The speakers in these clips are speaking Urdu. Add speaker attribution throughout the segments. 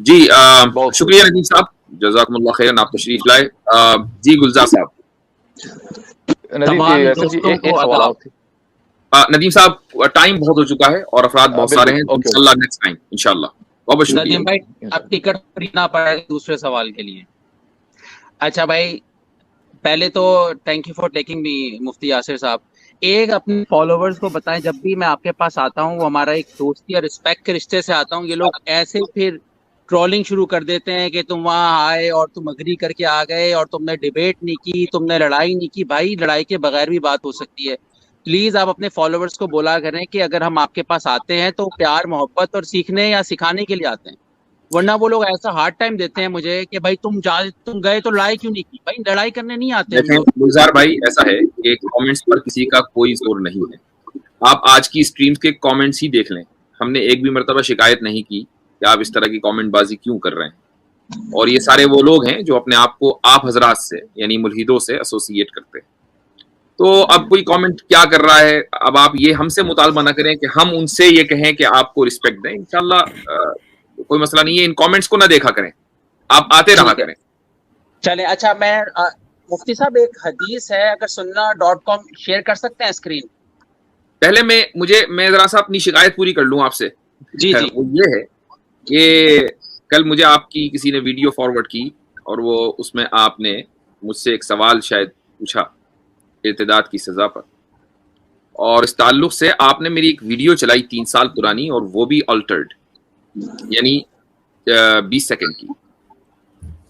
Speaker 1: جی شکریہ ندیم صاحب, جزاکم اللہ خیرن, آپ تشریف لائے. جی گلزار صاحب. ندیم صاحب ٹائم بہت ہو چکا ہے اور افراد بہت سارے ہیں, انشاءاللہ نیکسٹ ٹائم انشاءاللہ. بہت شکریہ
Speaker 2: ندیم بھائی, اب ٹکٹ خریدنا پڑے گا دوسرے سوال کے لیے. اچھا بھائی, پہلے تو thank you for taking me Mufti Yasir Sahab. ایک اپنے فالوورز کو بتائیں, جب بھی میں آپ کے پاس آتا ہوں وہ ہمارا ایک دوستی اور رسپیکٹ کے رشتے سے آتا ہوں, یہ لوگ ایسے پھر ٹرولنگ شروع کر دیتے ہیں کہ تم وہاں آئے اور تم اگری کر کے آ گئے اور تم نے ڈیبیٹ نہیں کی, تم نے لڑائی نہیں کی. بھائی لڑائی کے بغیر بھی بات ہو سکتی ہے. پلیز آپ اپنے فالوورز کو بولا کریں کہ اگر ہم آپ کے پاس آتے ہیں تو پیار محبت اور سیکھنے یا سکھانے کے لیے آتے ہیں, ورنہ وہ لوگ ایسا ہارڈ ٹائم دیتے ہیں مجھے کہ بھائی تم گئے تو لڑائی کیوں نہیں کی. بھائی لڑائی کرنے نہیں آتے ہم لوگ.
Speaker 1: گلزار بھائی ایسا ہے کہ کامنٹس پر کسی کا کوئی زور نہیں ہے. آپ آج کی اسٹریمز کے کامنٹس ہی دیکھ لیں, ہم نے ایک بھی مرتبہ شکایت نہیں کی کہ آپ اس طرح کی کامنٹ بازی کیوں کر رہے ہیں. اور یہ سارے وہ لوگ ہیں جو اپنے آپ کو آپ حضرات سے یعنی ملحدوں سے ایسوسیٹ کرتے ہیں. تو اب کوئی کامنٹ کیا کر رہا ہے, اب آپ یہ ہم سے مطالبہ نہ کریں کہ ہم ان سے یہ کہیں کہ آپ کو رسپیکٹ دیں. انشاءاللہ کوئی مسئلہ نہیں ہے, ان کامنٹس کو نہ دیکھا کریں, آپ آتے رہا کریں.
Speaker 2: چلیں اچھا, میں مفتی صاحب ایک حدیث ہے, اگر sunnah.com شیئر کر سکتے ہیں اسکرین.
Speaker 1: پہلے میں ذرا سا اپنی شکایت پوری کر لوں آپ سے.
Speaker 2: جی جی.
Speaker 1: وہ یہ ہے کہ کل مجھے آپ کی کسی نے ویڈیو فارورڈ کی اور وہ اس میں آپ نے مجھ سے ایک سوال شاید پوچھا ارتداد کی سزا پر, اور اس تعلق سے آپ نے میری ایک ویڈیو چلائی 3 سال پرانی, اور وہ بھی آلٹرڈ, یعنی 20 سیکنڈ کی.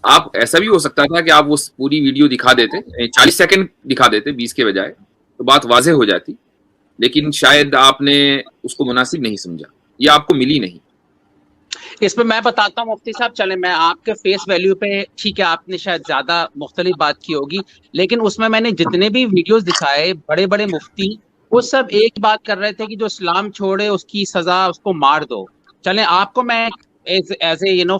Speaker 1: آپ ایسا بھی ہو سکتا تھا کہ آپ وہ پوری ویڈیو دکھا دیتے, 40 سیکنڈ دکھا دیتے 20 کے بجائے, تو بات واضح ہو جاتی. لیکن شاید آپ نے اس کو مناسب نہیں سمجھا, یہ آپ کو ملی نہیں.
Speaker 2: اس پہ میں بتاتا ہوں مفتی صاحب. چلیں میں آپ کے فیس ویلیو پہ, ٹھیک ہے آپ نے شاید زیادہ مختلف بات کی ہوگی, لیکن اس میں نے جتنے بھی ویڈیوز دکھائے بڑے بڑے مفتی, وہ سب ایک بات کر رہے تھے کہ جو اسلام چھوڑے اس کی سزا اس کو مار دو. چلیں آپ کو میں ایز اے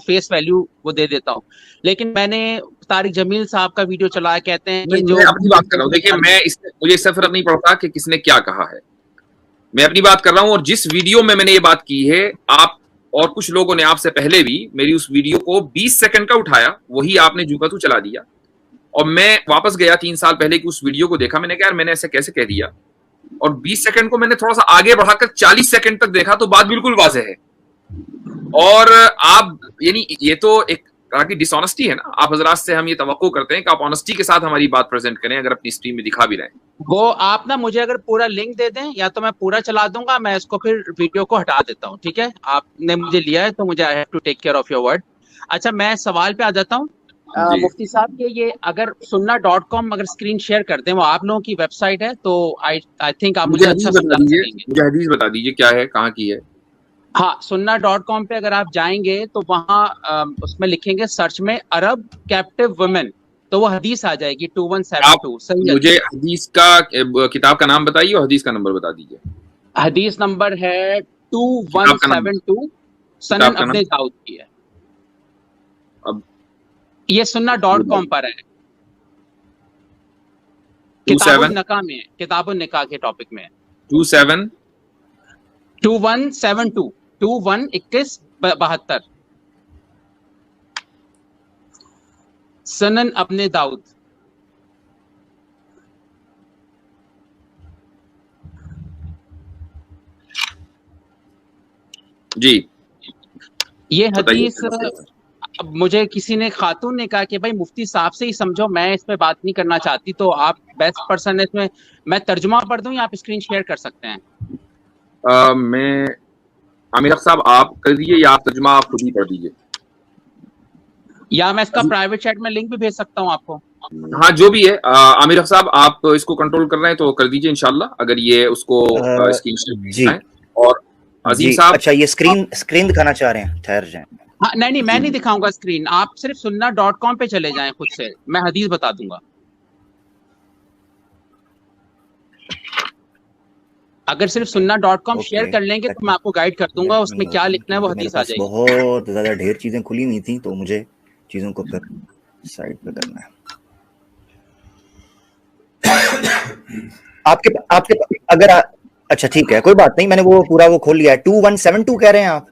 Speaker 2: فیس ویلیو وہ دے دیتا ہوں, لیکن میں نے طارق جمیل صاحب کا ویڈیو چلایا, کہتے ہیں کہ جو
Speaker 1: میں اپنی بات کر رہا ہوں. دیکھیے مجھے اس سے فرق نہیں پڑتا کہ کس نے کیا کہا ہے, میں اپنی بات کر رہا ہوں. اور جس ویڈیو میں نے یہ بات کی ہے, آپ اور کچھ لوگوں نے آپ سے پہلے بھی میری اس ویڈیو کو 20 سیکنڈ کا اٹھایا, وہی آپ نے جو کا تو چلا دیا. اور میں واپس گیا 3 سال پہلے کی اس ویڈیو کو دیکھا, میں نے کہا یار میں نے ایسے کیسے کہہ دیا, اور 20 سیکنڈ کو میں نے تھوڑا سا آگے بڑھا کر 40 سیکنڈ تک دیکھا, تو بات بالکل واضح ہے. اور آپ یعنی یہ تو ایک طرح کی ڈس آنیسٹی ہے نا. آپ حضرات سے ہم یہ توقع کرتے ہیں کہ آپ آنیسٹی کے ساتھ ہماری بات پریزنٹ کریں, اگر اپنی اسٹریم میں دکھا بھی رہے ہیں.
Speaker 2: وہ آپ نا مجھے اگر پورا لنک دے دیں, یا تو میں پورا چلا دوں گا, میں اس کو پھر ویڈیو کو ہٹا دیتا ہوں. ٹھیک ہے, آپ نے مجھے لیا ہے تو مجھے I have to take care of your word. اچھا میں سوال پہ آ جاتا ہوں. مفتی صاحب کہ یہ اگر sunnah.com اگر اسکرین شیئر کر دیں, وہ آپ لوگوں کی ویب سائٹ ہے, تو آئی تھنک آپ مجھے اچھا سمجھا سکیں گے.
Speaker 1: مجھے حدیث بتا دیجیے کیا ہے, کہاں کی ہے.
Speaker 2: ہاں sunnah.com پہ اگر آپ جائیں گے تو وہاں اس میں لکھیں گے سرچ میں عرب کیپٹیو ویمن, تو وہ حدیث آ جائے گی 2172. صحیح,
Speaker 1: مجھے حدیث کا کتاب کا نام بتائیے اور حدیث کا نمبر بتا دیجیے.
Speaker 2: حدیث نمبر ہے 2172, سنن ابن داؤد کی ہے.
Speaker 1: اب
Speaker 2: یہ sunnah.com پر ہے, کتاب النکاح میں ہے, کتاب النکاح کے ٹاپک میں ہے. 2172 2172 سنن ابن داؤد.
Speaker 1: جی
Speaker 2: یہ حدیث مجھے کسی نے خاتون نے کہا کہ بھائی مفتی صاحب سے ہی سمجھو, میں اس پہ بات نہیں کرنا چاہتی, تو آپ بیسٹ پرسن ہے اس میں ترجمہ پڑھ دوں یا آپ اسکرین شیئر کر سکتے ہیں.
Speaker 1: میں عامر صاحب آپ کر دیجیے, یا آپ ترجمہ آپ خود ہی پڑھ دیجیے,
Speaker 2: یا میں اس کا پرائیویٹ چیٹ میں لنک بھی بھیج سکتا ہوں آپ کو.
Speaker 1: ہاں جو بھی ہے. عامر صاحب آپ اس کو کنٹرول کر رہے ہیں تو کر دیجیے انشاءاللہ, اگر یہ اس کو اسکرین شیئر. اور عظیم صاحب
Speaker 3: اچھا یہ اسکرین دکھانا چاہ رہے ہیں, ٹھہر جائیں.
Speaker 2: ہاں نہیں میں نہیں دکھاؤں گا اسکرین, آپ صرف sunnah.com پہ چلے جائیں خود سے, میں حدیث بتا دوں گا. اگر صرف sunnah.com شیئر کر لیں گے تو میں آپ کو گائیڈ کر دوں گا اس میں کیا لکھنا ہے, وہ حدیث آ جائے گی.
Speaker 3: بہت زیادہ ڈھیر چیزیں کھلی ہوئی تھیں, تو مجھے چیزوں کو پھر سائڈ پہ کرنا ہے. آپ کے اگر اچھا ٹھیک ہے کوئی بات نہیں, میں نے وہ پورا وہ کھول لیا ہے. 2172 کہہ رہے ہیں آپ.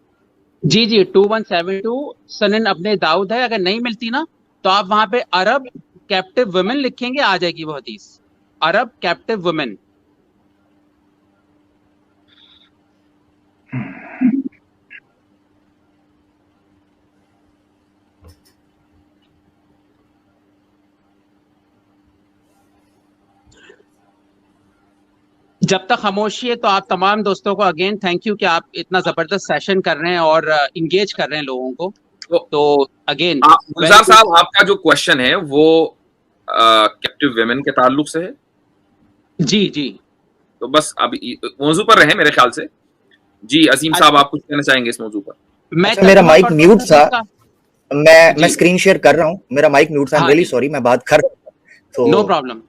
Speaker 2: جی جی 2172 سنن ابن داؤد ہے. اگر نہیں ملتی نا تو آپ وہاں پہ عرب کیپٹیو ویمن لکھیں گے, آ جائے گی وہ حدیث, عرب کیپٹیو ویمن. جب تک خاموشی ہے تو آپ تمام دوستوں کو اگین تھینک یو کہ آپ اتنا زبردست سیشن کر رہے ہیں اور انگیج کر رہے ہیں لوگوں کو. تو اگین
Speaker 1: گلزار صاحب آپ کا جو کوشچن ہے وہ کیپٹیو ویمن کے تعلق سے ہے.
Speaker 2: جی جی
Speaker 1: تو بس اب موضوع پر رہیں میرے خیال سے. جی عظیم صاحب آپ کچھ کہنا چاہیں گے اس موضوع پر؟
Speaker 2: میں
Speaker 3: میرا مائک میوٹ تھا, میں اسکرین شیئر کر رہا ہوں, میرا مائک میوٹ تھا, ریلی سوری, میں بات کر رہا ہوں تو
Speaker 2: نو پرابلم,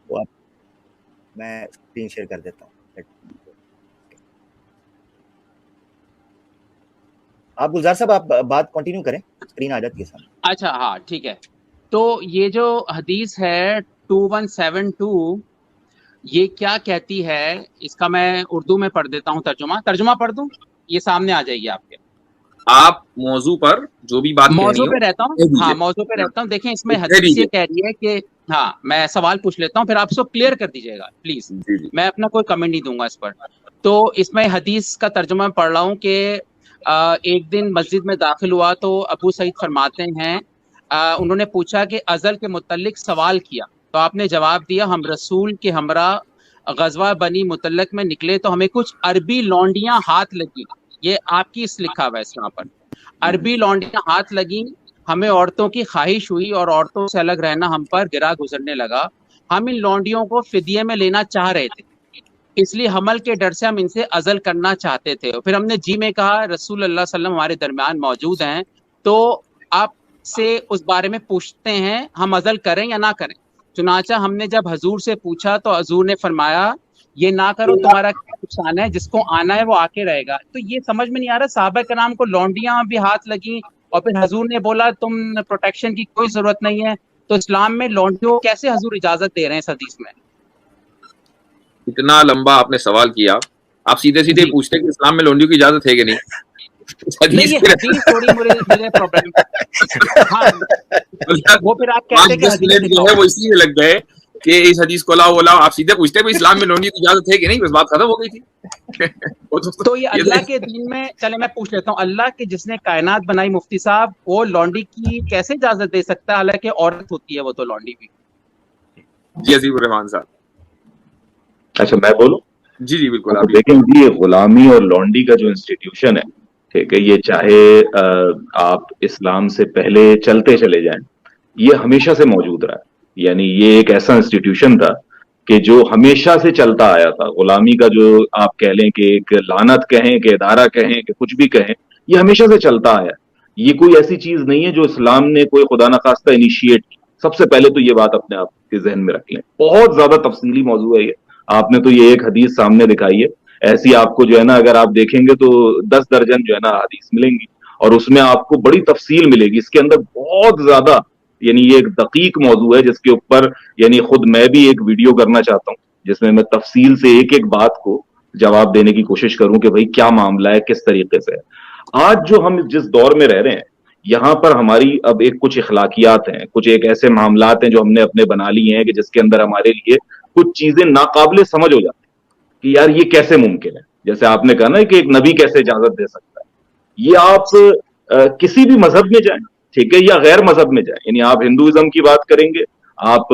Speaker 3: میں اسکرین شیئر کر دیتا ہوں. آپ گلزار صاحب آپ بات کنٹینیو کریں, اسکرین آ جاتی ہے سامنے.
Speaker 2: اچھا ہاں ٹھیک ہے. تو یہ جو حدیث ہے 2172 یہ کیا کہتی ہے, اس کا میں اردو میں پڑھ دیتا ہوں, ترجمہ پڑھ دوں, یہ سامنے آ جائے گی آپ کے.
Speaker 1: آپ موضوع پر جو بھی بات
Speaker 2: موضوع
Speaker 1: کہنی
Speaker 2: پہ رہتا ہوں, ہاں موضوع پہ رہتا ہوں. دیکھیں اس میں حدیث یہ کہہ رہی ہے کہ ہاں میں سوال پوچھ لیتا ہوں پھر آپ سب کلیئر کر دیجیے گا پلیز, میں اپنا کوئی کمنٹ نہیں دوں گا اس پر. تو اس میں حدیث کا ترجمہ پڑھ رہا ہوں کہ ایک دن مسجد میں داخل ہوا تو ابو سعید فرماتے ہیں انہوں نے پوچھا کہ ازل کے متعلق سوال کیا تو آپ نے جواب دیا ہم رسول کے ہمراہ غزوہ بنی متعلق میں نکلے تو ہمیں کچھ عربی لونڈیاں ہاتھ لگی. یہ آپ کی اس لکھا ہوا ہے اس یہاں پر, عربی لونڈیاں ہاتھ لگیں, ہمیں عورتوں کی خواہش ہوئی اور عورتوں سے الگ رہنا ہم پر گرا گزرنے لگا. ہم ان لونڈیوں کو فدیے میں لینا چاہ رہے تھے, اس لیے حمل کے ڈر سے ہم ان سے عزل کرنا چاہتے تھے. پھر ہم نے جی میں کہا رسول اللہ صلی اللہ علیہ وسلم ہمارے درمیان موجود ہیں تو آپ سے اس بارے میں پوچھتے ہیں ہم عزل کریں یا نہ کریں. چنانچہ ہم نے جب حضور سے پوچھا تو حضور نے فرمایا یہ نہ کرو, تمہارا کیا نقصان ہے, جس کو آنا ہے وہ آ کے رہے گا. تو یہ سمجھ میں نہیں آ رہا, صحابہ کرام کو لونڈیاں بھی ہاتھ لگیں اور پھر حضور نے بولا تم پروٹیکشن کی کوئی ضرورت نہیں ہے, تو اسلام میں لونڈیوں کو کیسے حضور اجازت دے رہے ہیں اس حدیث میں؟
Speaker 1: اتنا لمبا آپ نے سوال کیا, آپ سیدھے سیدھے پوچھتے کہ اسلام میں لونڈیوں کی اجازت ہے کہ نہیں.
Speaker 2: نہیں یہ حدیث تھوڑی میرے پرابلم. ہاں وہ پھر آپ کہتے کہ حدیث
Speaker 1: جو ہے وہ اسی میں لگ گئے کہ اس حدیث کو لاؤ وہ لاؤ, آپ سیدھے پوچھتے اسلام میں لونڈیوں کی اجازت ہے کہ نہیں, بس بات ختم ہو گئی تھی.
Speaker 2: تو یہ اللہ کے دین میں, چلے میں پوچھ لیتا ہوں, اللہ کے جس نے کائنات بنائی مفتی صاحب وہ لونڈی کی کیسے اجازت دے سکتا ہے, حالانکہ عورت ہوتی ہے وہ تو لونڈی بھی.
Speaker 1: جی عظیم الرحمان صاحب.
Speaker 4: اچھا میں بولوں؟
Speaker 1: جی جی بالکل. آپ
Speaker 4: دیکھیں جی غلامی اور لونڈی کا جو انسٹیٹیوشن ہے, ٹھیک ہے, یہ چاہے آپ اسلام سے پہلے چلتے چلے جائیں, یہ ہمیشہ سے موجود رہا ہے. یعنی یہ ایک ایسا انسٹیٹیوشن تھا کہ جو ہمیشہ سے چلتا آیا تھا. غلامی کا جو آپ کہہ لیں کہ ایک لعنت کہیں کہ ادارہ کہیں کہ کچھ بھی کہیں, یہ ہمیشہ سے چلتا آیا. یہ کوئی ایسی چیز نہیں ہے جو اسلام نے کوئی خدا نخواستہ انیشیٹ کی. سب سے پہلے تو یہ بات اپنے آپ کے ذہن میں رکھ لیں, بہت زیادہ تفصیلی موضوع ہے یہ. آپ نے تو یہ ایک حدیث سامنے دکھائی ہے, ایسی آپ کو جو ہے نا اگر آپ دیکھیں گے تو 10 درجن جو ہے نا حدیث ملیں گی, اور اس میں آپ کو بڑی تفصیل ملے گی. اس کے اندر بہت زیادہ, یعنی یہ ایک دقیق موضوع ہے جس کے اوپر یعنی خود میں بھی ایک ویڈیو کرنا چاہتا ہوں جس میں تفصیل سے ایک ایک بات کو جواب دینے کی کوشش کروں کہ بھئی کیا معاملہ ہے, کس طریقے سے. آج جو ہم جس دور میں رہ رہے ہیں یہاں پر ہماری اب ایک کچھ اخلاقیات ہیں, کچھ ایک ایسے معاملات ہیں جو ہم نے اپنے بنا لیے ہیں کہ جس کے اندر ہمارے لیے کچھ چیزیں ناقابل سمجھ ہو جاتی ہیں کہ یار یہ کیسے ممکن ہے. جیسے آپ نے کہا نا کہ ایک نبی کیسے اجازت دے سکتا ہے. یہ آپ کسی بھی مذہب میں جائیں, ٹھیک ہے, یا غیر مذہب میں جائیں, یعنی آپ ہندوازم کی بات کریں گے, آپ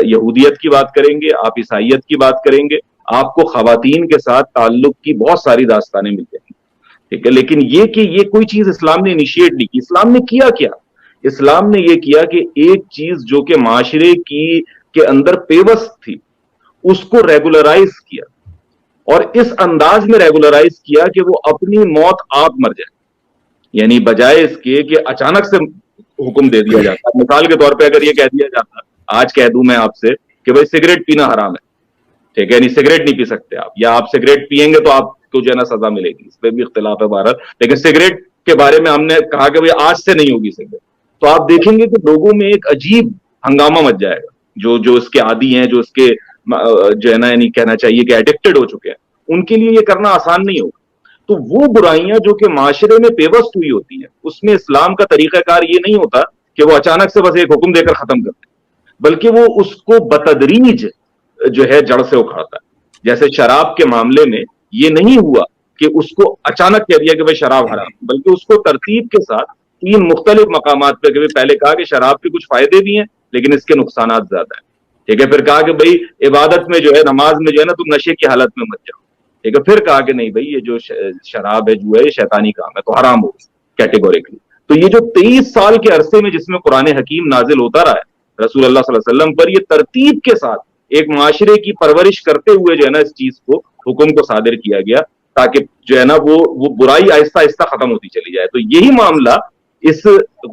Speaker 4: یہودیت کی بات کریں گے, آپ عیسائیت کی بات کریں گے, آپ کو خواتین کے ساتھ تعلق کی بہت ساری داستانیں مل جائیں گی, ٹھیک ہے. لیکن یہ کہ یہ کوئی چیز اسلام نے انیشیٹ نہیں کی. اسلام نے کیا کیا, اسلام نے یہ کیا کہ ایک چیز جو کہ معاشرے کے اندر پیوست تھی اس کو ریگولرائز کیا, اور اس انداز میں ریگولرائز کیا کہ وہ اپنی موت آپ مر جائے. یعنی بجائے اس کے کہ اچانک سے حکم دے دیا جاتا. مثال کے طور پہ اگر یہ کہہ دیا جاتا, آج کہہ دوں میں آپ سے کہ بھائی سگریٹ پینا حرام ہے, ٹھیک ہے, یعنی سگریٹ نہیں پی سکتے آپ, یا آپ سگریٹ پیئیں گے تو آپ کو جو ہے نا سزا ملے گی, اس پہ بھی اختلاف ہے بہرحال, لیکن سگریٹ کے بارے میں ہم نے کہا کہ بھائی آج سے نہیں ہوگی سگریٹ, تو آپ دیکھیں گے کہ لوگوں میں ایک عجیب ہنگامہ مچ جائے گا. جو اس کے عادی ہیں, جو اس کے جو ہے نا یعنی کہنا چاہیے کہ ایڈکٹڈ ہو چکے ہیں, ان کے لیے یہ کرنا آسان نہیں ہوگا. تو وہ برائیاں جو کہ معاشرے میں پیوست ہوئی ہوتی ہیں، اس میں اسلام کا طریقہ کار یہ نہیں ہوتا کہ وہ اچانک سے بس ایک حکم دے کر ختم کرتے، بلکہ وہ اس کو بتدریج جو ہے جڑ سے اکھاڑتا ہے۔ جیسے شراب کے معاملے میں یہ نہیں ہوا کہ اس کو اچانک کہہ دیا کہ بھائی شراب حرام، بلکہ اس کو ترتیب کے ساتھ 3 مختلف مقامات پہ پہلے کہا کہ شراب کے کچھ فائدے بھی ہیں لیکن اس کے نقصانات زیادہ ہیں، ٹھیک ہے، پھر کہا کہ بھائی عبادت میں جو ہے، نماز میں جو ہے نا، تم نشے کی حالت میں مت جاؤ، ٹھیک ہے، پھر کہا کہ نہیں بھائی یہ جو شراب ہے جو ہے یہ شیطانی کام ہے تو حرام ہو کیٹیگوریکلی۔ تو یہ جو 23 سال کے عرصے میں جس میں قرآن حکیم نازل ہوتا رہا ہے رسول اللہ صلی اللہ علیہ وسلم پر، یہ ترتیب کے ساتھ ایک معاشرے کی پرورش کرتے ہوئے جو ہے نا اس چیز کو، حکم کو صادر کیا گیا تاکہ جو ہے نا وہ برائی آہستہ آہستہ ختم ہوتی چلی جائے۔ تو یہی معاملہ اس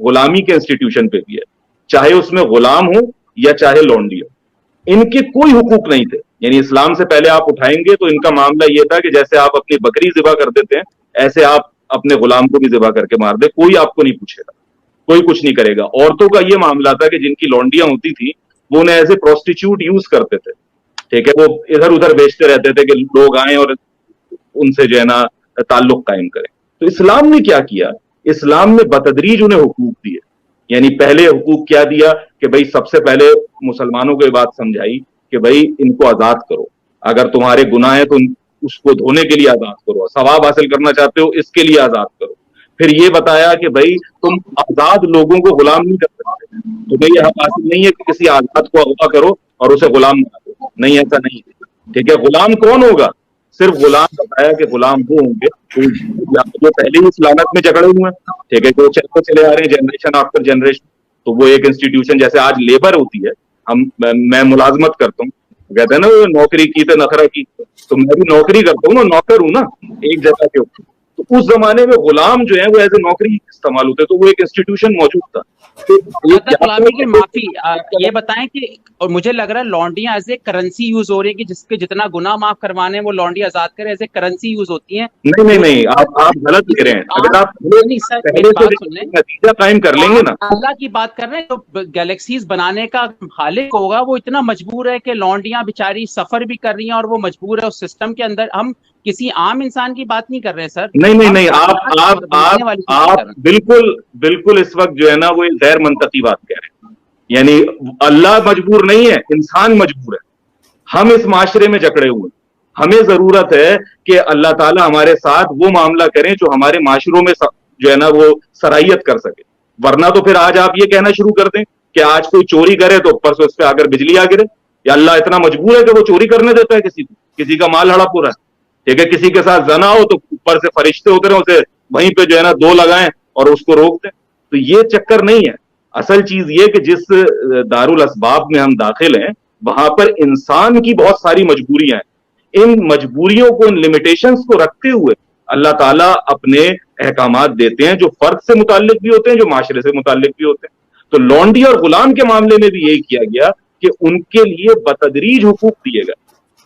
Speaker 4: غلامی کے انسٹیٹیوشن پہ بھی ہے، چاہے اس میں غلام ہو یا چاہے لونڈی ہو، ان کے کوئی حقوق نہیں تھے۔ یعنی اسلام سے پہلے آپ اٹھائیں گے تو ان کا معاملہ یہ تھا کہ جیسے آپ اپنی بکری ذبح کر دیتے ہیں ایسے آپ اپنے غلام کو بھی ذبح کر کے مار دیں، کوئی آپ کو نہیں پوچھے گا، کوئی کچھ نہیں کرے گا۔ عورتوں کا یہ معاملہ تھا کہ جن کی لونڈیاں ہوتی تھیں وہ انہیں ایز اے پروسٹیچیوٹ یوز کرتے تھے، ٹھیک ہے، وہ ادھر ادھر بیچتے رہتے تھے کہ لوگ آئیں اور ان سے جو ہے نا تعلق قائم کریں۔ تو اسلام نے کیا کیا؟ اسلام نے بتدریج انہیں حقوق دیے۔ یعنی پہلے حقوق کیا دیا کہ بھائی سب سے پہلے مسلمانوں کو یہ بات سمجھائی کہ بھائی ان کو آزاد کرو، اگر تمہارے گناہ ہیں تو اس کو دھونے کے لیے آزاد کرو، ثواب حاصل کرنا چاہتے ہو اس کے لیے آزاد کرو۔ پھر یہ بتایا کہ بھائی تم آزاد لوگوں کو غلام نہیں کر سکتے، تمہیں یہ حق حاصل نہیں ہے کہ کسی آزاد کو اغوا کرو اور اسے غلام بنا دو، نہیں ایسا نہیں ہے، ٹھیک ہے۔ غلام کون ہوگا؟ صرف غلام بتایا کہ غلام وہ ہوں گے جو پہلے ہی اس لعنت میں جکڑے ہوئے ہیں، ٹھیک ہے، جو چلے آ رہے ہیں جنریشن آفٹر جنریشن۔ تو وہ ایک انسٹیٹیوشن جیسے آج لیبر ہوتی ہے، میں ملازمت کرتا ہوں، کہتے ہیں نا وہ نوکری کی تو نخرہ کی، تو میں بھی نوکری کرتا ہوں نا، نوکر ہوں نا ایک جگہ کے اوپر۔ تو اس زمانے میں غلام جو ہیں وہ ایز اے نوکری استعمال ہوتے، تو وہ ایک انسٹیٹیوشن موجود تھا۔
Speaker 2: غلامی کی معافی یہ بتائیں کہ، اور مجھے لگ رہا ہے لانڈیاں ایز اے کرنسی یوز ہو رہی ہے کہ جس کے جتنا گناہ معاف کروانے وہ لانڈی آزاد کرے، ایز اے کرنسی یوز ہوتی ہیں۔
Speaker 4: نہیں آپ غلط کہہ رہے ہیں۔ اگر آپ نتیجہ قائم کر لیں گے نا،
Speaker 2: اللہ کی بات کر رہے ہیں، تو گلیکسیز بنانے کا خالق ہوگا وہ اتنا مجبور ہے کہ لانڈیاں بیچاری سفر بھی کر رہی ہیں اور وہ مجبور ہے اس سسٹم کے اندر۔ ہم کسی عام انسان کی بات نہیں کر رہے سر۔
Speaker 4: نہیں آپ بالکل اس وقت جو ہے نا وہ غیر منطقی بات کہہ رہے ہیں۔ یعنی اللہ مجبور نہیں ہے، انسان مجبور ہے۔ ہم اس معاشرے میں جکڑے ہوئے، ہمیں ضرورت ہے کہ اللہ تعالیٰ ہمارے ساتھ وہ معاملہ کریں جو ہمارے معاشروں میں جو ہے نا وہ سرائیت کر سکے، ورنہ تو پھر آج آپ یہ کہنا شروع کر دیں کہ آج کوئی چوری کرے تو اوپر سے اس پہ اگر بجلی آ گرے، یا اللہ اتنا مجبور ہے کہ وہ چوری کرنے دیتا ہے کسی کا مال ہڑپ ہو رہا ہے، ٹھیک ہے، کسی کے ساتھ زنا ہو تو اوپر سے فرشتے ہوتے رہے اسے وہیں پہ جو ہے نا 2 لگائیں اور اس کو روک دیں۔ تو یہ چکر نہیں ہے۔ اصل چیز یہ کہ جس دارالاسباب میں ہم داخل ہیں وہاں پر انسان کی بہت ساری مجبوریاں ہیں، ان مجبوریوں کو، ان لمیٹیشنز کو رکھتے ہوئے اللہ تعالیٰ اپنے احکامات دیتے ہیں جو فرد سے متعلق بھی ہوتے ہیں، جو معاشرے سے متعلق بھی ہوتے ہیں۔ تو لونڈی اور غلام کے معاملے میں بھی یہی کیا گیا کہ ان کے لیے بتدریج حقوق دیے گئے،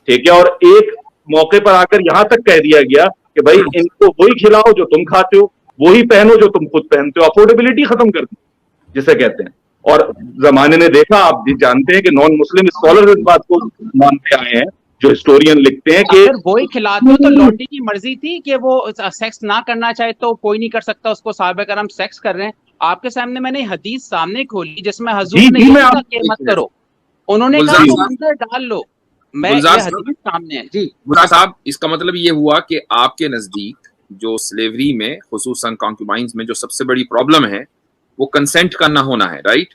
Speaker 4: ٹھیک ہے، اور ایک موقع پر آ کر یہاں تک کہہ دیا گیا کہ بھائی ان کو وہی کھلاؤ جو تم کھاتے ہو، وہی پہنو جو تم خود پہنتے ہو، افورڈیبلٹی ختم کر دی جسے کہتے ہیں۔ اور زمانے نے دیکھا، آپ جانتے ہیں کہ نان مسلم اسکالر اس بات کو مانتے آئے ہیں، جو ہسٹورین لکھتے ہیں کہ
Speaker 2: اگر وہی کھلاتے ہو تو لونڈی کی مرضی تھی کہ وہ سیکس نہ کرنا چاہے تو کوئی نہیں کر سکتا اس کو، صحابہ کرام سیکس کر رہے ہیں۔ آپ کے سامنے میں نے حدیث سامنے کھولی جس میں حضور نے یہ کہا کہ مت کرو، انہوں نے کہا تو اندر ڈال لو، میں یہ حدیث سامنے ہے۔ جی
Speaker 1: گلزار صاحب، اس کا مطلب یہ ہوا کہ آپ کے نزدیک جو سلیوری میں خصوصاً کانکوبائنز میں جو سب سے بڑی پرابلم ہے وہ کنسنٹ کا نہ ہونا ہے، رائٹ؟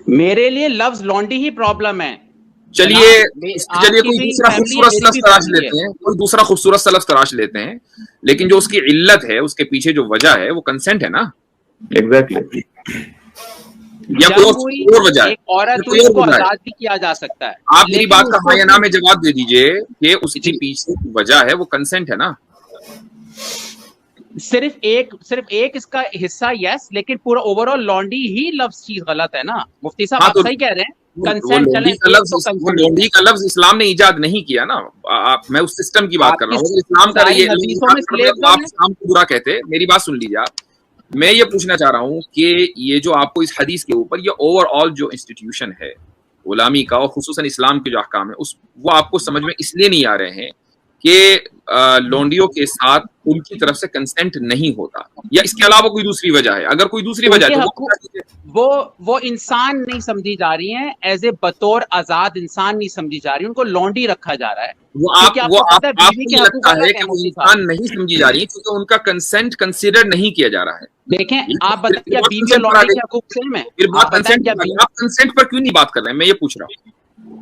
Speaker 2: میرے لیے لفظ لانڈی ہی پرابلم ہے۔
Speaker 1: چلیے کوئی دوسرا خوبصورت لفظ تراش لیتے ہیں، کوئی دوسرا خوبصورت لفظ تراش لیتے ہیں، لیکن جو اس کی علت ہے، اس کے پیچھے جو وجہ ہے وہ کنسنٹ ہے نا۔
Speaker 4: ایگزیکٹلی،
Speaker 1: یا کوئی اور وجہ ہے،
Speaker 2: عورت کو آزاد بھی کیا جا سکتا ہے۔
Speaker 1: آپ میری بات کا ہاں یا نہ میں جواب دے دیجئے کہ اس کی پیچھے وجہ ہے وہ کنسنٹ ہے نا۔
Speaker 2: صرف ایک اس کا حصہ یس، لیکن پورا اوور آل لانڈی ہی لفظ چیز غلط ہے نا مفتی صاحب، آپ صحیح کہہ رہے ہیں۔
Speaker 1: لونڈی کا لفظ اسلام نے ایجاد نہیں کیا نا، میں اس سسٹم کی بات کر رہا ہوں۔ اسلام کا آپ اسلام کو برا کہتے، میری بات سن لیجیے آپ۔ میں یہ پوچھنا چاہ رہا ہوں کہ یہ جو آپ کو اس حدیث کے اوپر یہ اوور آل جو انسٹیٹیوشن ہے غلامی کا، اور خصوصاً اسلام کے جو احکام ہے وہ آپ کو سمجھ میں اس لیے نہیں آ رہے ہیں کہ لونڈیوں کے ساتھ ان کی طرف سے کنسنٹ نہیں ہوتا, یا اس کے علاوہ کوئی دوسری وجہ ہے؟ اگر کوئی دوسری وجہ ہے تو
Speaker 2: وہ انسان نہیں سمجھی جا رہی ہیں, ایز اے بطور آزاد انسان نہیں سمجھی جا رہی, ان کو لونڈی رکھا جا رہا ہے.
Speaker 1: وہ آپ کو لگتا ہے کہ وہ انسان نہیں سمجھی جا رہی کیونکہ ان کا کنسنٹ کنسیڈر نہیں کیا جا رہا ہے.
Speaker 2: دیکھیں آپ بتائیں کیا بیوی اور لونڈی کے حقوق سیم ہے؟
Speaker 1: آپ کنسنٹ پر کیوں نہیں بات کر رہے ہیں, میں یہ پوچھ رہا ہوں.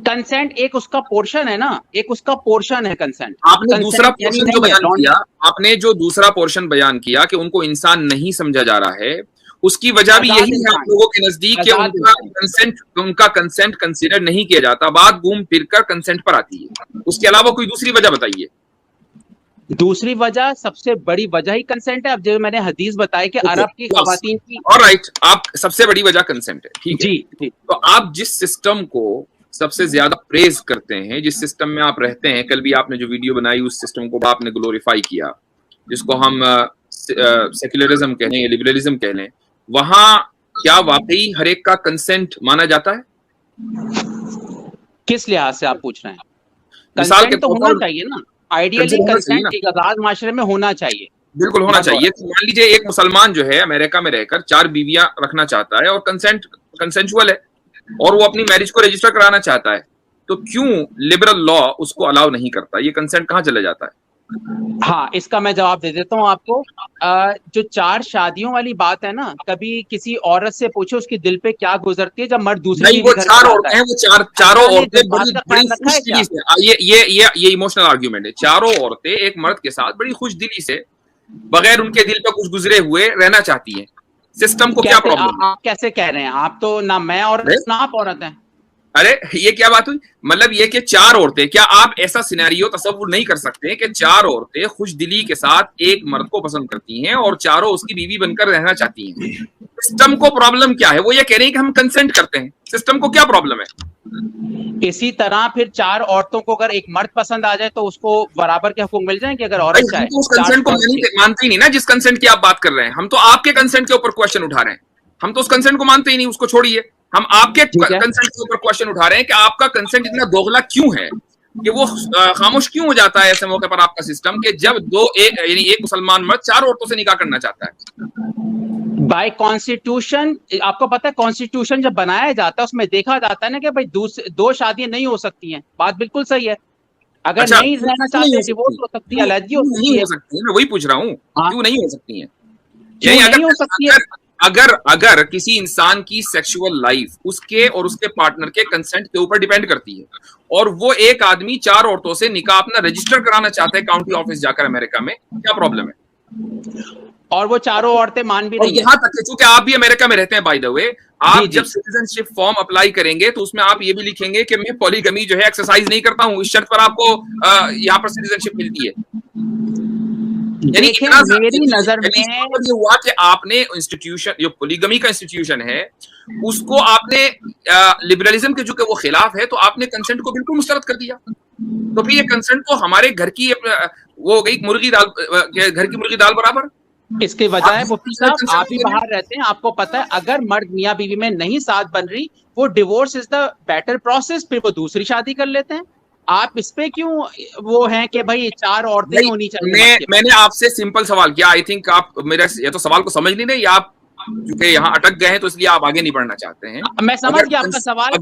Speaker 2: کنسنٹ ایک اس کا پورشن ہے نا, ایک اس کا پورشن ہے کنسنٹ.
Speaker 1: آپ نے دوسرا پورشن جو بیان کیا, آپ نے جو دوسرا پورشن بیان کیا کہ ان کو انسان نہیں سمجھا جا رہا ہے, اس کی وجہ بھی یہی ہے آپ لوگوں کے نزدیک کہ ان کا کنسنٹ کنسیڈر نہیں کیا جاتا. بات گھوم پھر کر کنسنٹ پر آتی ہے. اس کے علاوہ کوئی دوسری وجہ بتائیے.
Speaker 2: دوسری وجہ, سب سے بڑی وجہ ہی کنسنٹ ہے. اب جو میں نے حدیث بتائی کہ عرب کی خواتین کی,
Speaker 1: آلرائٹ, آپ سب سے بڑی وجہ کنسنٹ ہے, ٹھیک ہے
Speaker 2: جی.
Speaker 1: تو آپ جس سسٹم کو سب سے زیادہ پریز کرتے ہیں, جس سسٹم میں آپ رہتے ہیں, کل بھی آپ نے جو ویڈیو بنائی اس سسٹم کو آپ نے گلوریفائی کیا, جس کو ہم سیکولرزم کہہ لیں یا لبرلزم کہہ لیں, وہاں کیا واقعی ہر ایک کا کنسنٹ مانا جاتا ہے؟
Speaker 2: کس لحاظ سے آپ پوچھ رہے ہیں؟
Speaker 1: مثال کے
Speaker 2: تو ہونا چاہیے نا, آئیڈیلی کنسنٹ ایک آزاد معاشرے میں ہونا چاہیے.
Speaker 1: بالکل ہونا چاہیے. مان لیجیے ایک مسلمان جو ہے امریکہ میں رہ کر 4 بیویاں رکھنا چاہتا ہے اور کنسنچول ہے, اور وہ اپنی میرج کو رجسٹر کرانا چاہتا ہے, تو کیوں لبرل لا اس کو الاؤ نہیں کرتا؟ یہ کنسنٹ کہاں چلا جاتا ہے؟
Speaker 2: ہاں, اس کا میں جواب دے دیتا ہوں آپ کو. جو 4 شادیوں والی بات ہے نا, کبھی کسی عورت سے پوچھو اس کے دل پہ کیا گزرتی ہے جب مرد دوسری
Speaker 1: نہیں, وہ 4 عورتیں ہیں, وہ چاروں عورتیں بڑی خوش دلی سے, یہ ایموشنل آرگیومنٹ ہے, چاروں عورتیں ایک مرد کے ساتھ بڑی خوش دلی سے بغیر ان کے دل پہ کچھ گزرے ہوئے رہنا چاہتی ہیں. سسٹم کو کیا پرابلم؟
Speaker 2: آپ کیسے کہہ رہے ہیں؟ آپ تو نہ میں عورت نہ آپ عورت ہیں.
Speaker 1: ارے یہ کیا بات ہوئی؟ مطلب یہ کہ 4 عورتیں, کیا آپ ایسا سینیریو تصور نہیں کر سکتے کہ 4 عورتیں خوش دلی کے ساتھ ایک مرد کو پسند کرتی ہیں اور چاروں اس کی بیوی بن کر رہنا چاہتی ہیں؟ سسٹم کو پرابلم کیا ہے؟ وہ یہ کہہ رہے ہیں کہ ہم کنسنٹ کرتے ہیں. سسٹم کو کیا پرابلم ہے؟
Speaker 2: اسی طرح پھر 4 عورتوں کو اگر ایک مرد پسند آ جائے تو اس کو برابر کے حقوق مل جائیں کہ اگر عورت چاہے.
Speaker 1: اس کنسنٹ کو مانتے ہی نہیں نا, جس کنسنٹ کی آپ بات کر رہے ہیں. ہم تو آپ کے کنسنٹ کے اوپر کوشچن اٹھا رہے ہیں, ہم تو اس کنسنٹ کو مانتے ہی نہیں, اس کو چھوڑیے. ہم آپ کے کنسنٹ کے اوپر کوشچن اٹھا رہے ہیں کہ آپ کا کنسنٹ اتنا دوغلا کیوں ہے, کہ وہ خاموش کیوں ہو جاتا ہے ایسے موقع پر آپ کا سسٹم, کہ جب یعنی ایک مسلمان مرد 4 عورتوں سے نکاح کرنا چاہتا ہے.
Speaker 2: بائی کانسٹیٹیوشن, آپ کو پتا ہے کانسٹیٹیوشن جب بنایا جاتا ہے اس میں دیکھا جاتا ہے نا کہ بھائی 2 شادیاں نہیں ہو سکتی ہیں. بات بالکل صحیح ہے. اگر نہیں رہنا چاہتے ڈیورس ہو سکتی ہے, علیحدگی ہو سکتی ہے.
Speaker 1: میں وہی پوچھ رہا ہوں, کیوں نہیں ہو سکتی ہیں؟
Speaker 2: نہیں ہو سکتی ہے.
Speaker 1: اگر کسی انسان کی سیکشول لائف اس کے اور اس کے پارٹنر کے کنسنٹ کے اوپر ڈیپینڈ کرتی ہے, اور وہ ایک آدمی 4 عورتوں سے نکاح اپنا رجسٹر کرانا چاہتا ہے کاؤنٹی آفس جا کر امریکہ میں, کیا پرابلم ہے؟
Speaker 2: اور وہ 4 عورتیں مان بھی رہی ہیں.
Speaker 1: یہاں تک کہ چونکہ آپ بھی امریکہ میں رہتے ہیں, بائی دا وے, آپ جب سٹیزن شپ فارم اپلائی کریں گے تو اس میں آپ یہ بھی لکھیں گے کہ میں پولیگمی جو ہے ایکسرسائز نہیں کرتا ہوں, اس شرط پر آپ کو یہاں پر سٹیزن شپ ملتی ہے. یعنی
Speaker 2: میری نظر میں
Speaker 1: یہ ہوا کہ آپ نے انسٹیٹیوشن, جو پولیگمی کا انسٹیٹیوشن ہے, اس کو آپ نے لبرلزم کے جو کہ وہ خلاف ہے, تو آپ نے کنسنٹ کو بالکل مسترد کر دیا. تو پھر یہ کنسنٹ تو ہمارے گھر کی وہ ہو گئی مرغی دال, گھر کی مرغی دال برابر.
Speaker 2: اس کی وجہ ہے مفتی صاحب, آپ بھی باہر رہتے ہیں, آپ کو پتا ہے اگر مرد میاں بیوی میں نہیں ساتھ بن رہی, وہ divorce is the better process, پھر وہ دوسری شادی کر لیتے ہیں. آپ اس پہ کیوں وہ ہیں کہ بھائی 4 عورتیں ہونی چاہیے؟
Speaker 1: میں نے آپ سے سمپل سوال کیا, آئی تھنک آپ میرا یا تو سوال کو سمجھ نہیں رہے, یا آپ کیونکہ یہاں اٹک گئے ہیں تو اس لیے آپ آگے نہیں بڑھنا چاہتے ہیں.
Speaker 2: میں سمجھ گیا آپ کا سوال.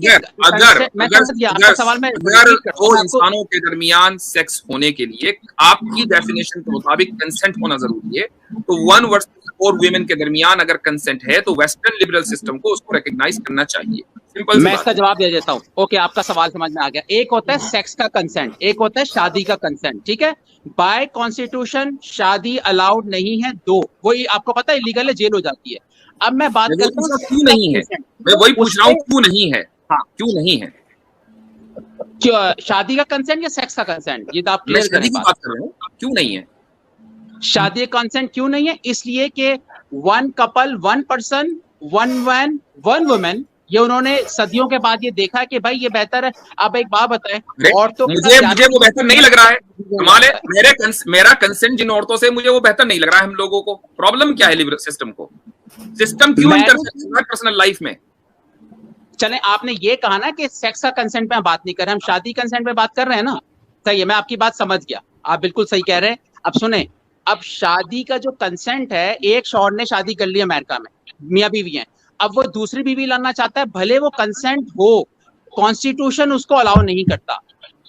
Speaker 1: اگر 2 انسانوں کے درمیان سیکس ہونے کے لیے آپ کی ڈیفینیشن کے مطابق کنسنٹ ہونا ضروری ہے, تو 1 ورسز 4 ویمن کے درمیان اگر کنسنٹ ہے تو ویسٹرن لبرل سسٹم کو اس کو ریکگنائز کرنا چاہیے.
Speaker 2: میں اس کا جواب دے دیتا ہوں. اوکے, آپ کا سوال سمجھ میں آ گیا. ایک ہوتا ہے سیکس کا کنسنٹ, ایک ہوتا ہے شادی کا کنسنٹ. ٹھیک ہے, بائی کانسٹیٹیوشن شادی الاؤڈ نہیں ہے 2, وہی آپ کو پتا ہے لیگل ہے, جیل ہو جاتی ہے. اب میں بات کرتا ہوں
Speaker 1: کیوں نہیں ہے, میں وہی پوچھ رہا ہوں کیوں نہیں ہے. ہاں, کیوں نہیں ہے
Speaker 2: شادی کا کنسنٹ یا سیکس کا کنسنٹ, یہ تو آپ کلیئر کریں.
Speaker 1: بات کر رہا ہوں کیوں نہیں ہے
Speaker 2: شادی کا کنسنٹ. کیوں نہیں ہے؟ اس لیے کہ 1 couple 1 person 1 man 1 woman, یہ انہوں نے صدیوں کے بعد یہ دیکھا کہ بھائی یہ بہتر ہے. آپ ایک بات بتائیں, عورتوں
Speaker 1: مجھے وہ بہتر نہیں لگ رہا ہے. میرا کنسنٹ جن عورتوں سے مجھے وہ بہتر نہیں لگ رہا ہے. ہم لوگوں کو پرابلم کیا ہے لبرل سسٹم کو؟ سسٹم کیوں انٹرفیئر پرسنل لائف میں؟
Speaker 2: چلیں, آپ نے یہ کہا نا کہ سیکس کا کنسنٹ پہ ہم بات نہیں کر رہے, ہم شادی کنسنٹ پہ بات کر رہے ہیں نا. صحیح ہے, میں آپ کی بات سمجھ گیا. آپ بالکل صحیح کہہ رہے ہیں. اب سنیں, اب شادی کا جو کنسنٹ ہے, ایک شوہر نے شادی کر لی امریکہ میں, میاں بیوی ہیں, اب وہ دوسری بیوی لانا چاہتا ہے, بھلے وہ کنسنٹ ہو, کانسٹیٹیوشن اس کو الاؤ نہیں کرتا,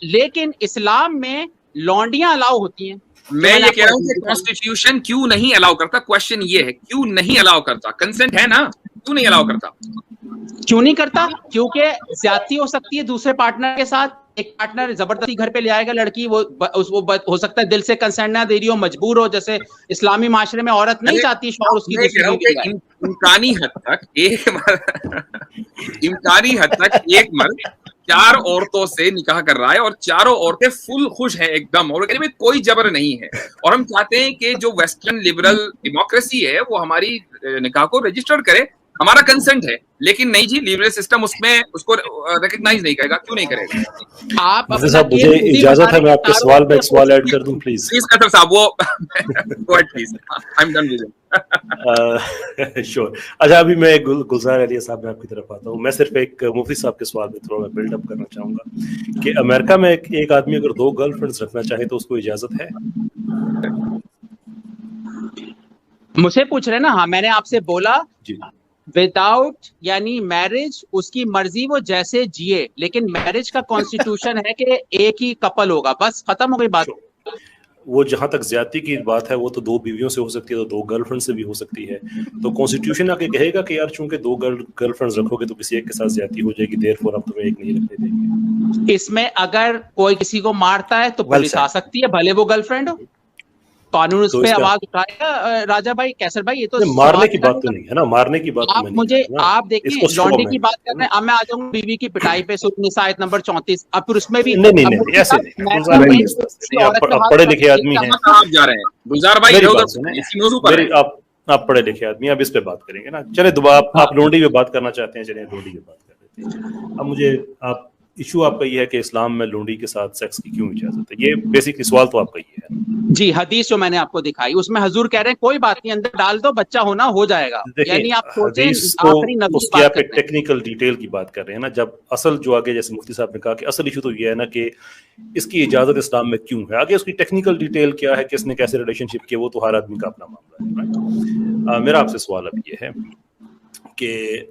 Speaker 2: لیکن اسلام میں لونڈیاں الاؤ ہوتی ہیں.
Speaker 1: میں یہ کہہ رہا ہوں کہ کانسٹیٹیوشن کیوں نہیں الاؤ کرتا, کوشچن یہ ہے کیوں نہیں الاؤ کرتا, کنسنٹ ہے نا, کیوں نہیں الاؤ کرتا؟
Speaker 2: کیوں نہیں کرتا؟ کیونکہ زیادتی ہو سکتی ہے دوسرے پارٹنر کے ساتھ. ایک پارٹنر زبردستی گھر پہ لے آئے گا لڑکی, وہ ہو سکتا ہے دل سے کنسنٹ نہ دے رہی ہو, مجبور ہو, جیسے اسلامی معاشرے میں عورت نہیں چاہتی شوہر اس کی دوسری بیوی لائے.
Speaker 1: امکانی حد تک ایک مرد 4 عورتوں سے نکاح کر رہا ہے اور چاروں عورتیں فل خوش ہیں ایک دم, اور کوئی جبر نہیں ہے, اور ہم چاہتے ہیں کہ جو ویسٹرن لبرل ڈیموکریسی ہے وہ ہماری نکاح کو رجسٹر کرے, ہمارا کنسنٹ ہے, لیکن نہیں جی, لیبرل سسٹم اس میں اس کو ریکگنائز نہیں کرے گا. کیوں نہیں کرے گا؟
Speaker 2: آپ
Speaker 5: صاحب مجھے اجازت ہے میں آپ کے سوال میں ایک سوال ایڈ کر دوں پلیز.
Speaker 1: پلیز قطر صاحب, وہ go ahead please, I am done with it.
Speaker 5: شور. اچھا ابھی میں گلزار علیہ صاحب میں آپ کی طرف آتا ہوں. میں صرف ایک مفتی صاحب کے سوال میں تھوڑا بلڈ اپ کرنا چاہوں گا کہ امریکہ میں ایک آدمی اگر 2 گرل فرینڈز رکھنا چاہے تو اس کو اجازت ہے؟
Speaker 2: مجھ سے پوچھ رہے نا؟ ہاں, میں نے آپ سے بولا
Speaker 5: جی
Speaker 2: وداؤٹ یعنی میرج اس کی مرضی وہ جیسے جیے, لیکن میرج کا کانسٹیٹیوشن ہے کہ ایک ہی کپل ہوگا, بس ختم ہو گئی بات.
Speaker 5: وہ جہاں تک زیادتی کی بات ہے وہ تو 2 بیویوں سے ہو سکتی ہے, تو 2 گرل فرینڈ سے بھی ہو سکتی ہے. تو کانسٹیٹیوشن آ کے کہے گا کہ یار چونکہ 2 گرل فرینڈز رکھو گے تو کسی ایک کے ساتھ زیادتی ہو جائے گی, دیر فور ہم تمہیں ایک نہیں رکھنے دیں گے.
Speaker 2: اس میں اگر کوئی کسی کو مارتا ہے تو پولیس آ سکتی ہے, بھلے وہ گرل فرینڈ ہو. قانون اس پہ آواز اٹھائے گا. راجا بھائی, کیسر بھائی, یہ تو
Speaker 5: مارنے کی بات تو نہیں ہے نا, مارنے کی بات
Speaker 2: آپ مجھے آپ دیکھیں لانڈی کی بات کر رہے ہیں. اب میں آ جاؤں گا بیوی کی پٹائی پہ, سورۃ النساء آیت نمبر 34. اب پھر اس میں بھی
Speaker 5: نہیں ایسے نہیں, آپ پڑھے لکھے آدمی ہیں,
Speaker 1: آپ جا رہے ہیں گلزار بھائی,
Speaker 5: آپ پڑھے لکھے آدمی, اب اس پہ بات کریں گے نا. چلے دوبارہ آپ لونڈی پہ بات کرنا چاہتے ہیں, چلیں لونڈی پہ بات کر لیتے ہیں. اب مجھے آپ ایشو آپ کا یہ ہے کہ اسلام میں لونڈی کے ساتھ سیکس کی کیوں اجازت ہے, یہ بیسکلی سوال تو آپ کا یہ ہے.
Speaker 2: جی, حدیث جو میں نے آپ کو دکھائی اس میں حضور کہہ رہے ہیں کوئی بات نہیں, اندر ڈال دو, بچہ ہونا ہو جائے گا. یعنی آپ
Speaker 5: حدیث تو اس کی آپ ایک ٹیکنیکل ڈیٹیل کی بات کر رہے ہیں نا, جب اصل جو آگے جیسے مفتی صاحب نے کہا کہ اصل ایشو تو یہ ہے نا کہ اس کی اجازت اسلام میں کیوں ہے, آگے اس کی ٹیکنیکل ڈیٹیل کیا ہے, کس نے کیسے ریلیشن شپ کیا, وہ تو ہر آدمی کا اپنا معاملہ ہے. میرا آپ سے سوال اب یہ ہے کہ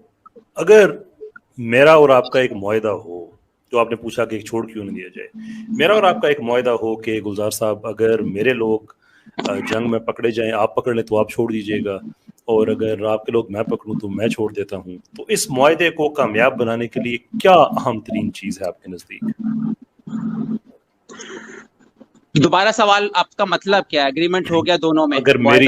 Speaker 5: اگر میرا اور آپ کا ایک معاہدہ ہو, جو آپ نے پوچھا کہ ایک چھوڑ کیوں نہیں دیا جائے, میرا اور آپ کا ایک معاہدہ ہو کہ گلزار صاحب اگر میرے لوگ جنگ میں پکڑے جائیں, آپ پکڑ لیں تو آپ چھوڑ دیجیے گا, اور اگر آپ کے لوگ میں پکڑوں تو میں چھوڑ دیتا ہوں. تو اس معاہدے کو کامیاب بنانے کے لیے کیا اہم ترین چیز ہے آپ کے نزدیک؟
Speaker 2: دوبارہ سوال آپ کا مطلب کیا ہے؟ اگریمنٹ ہو گیا دونوں میں,
Speaker 5: اگر میری,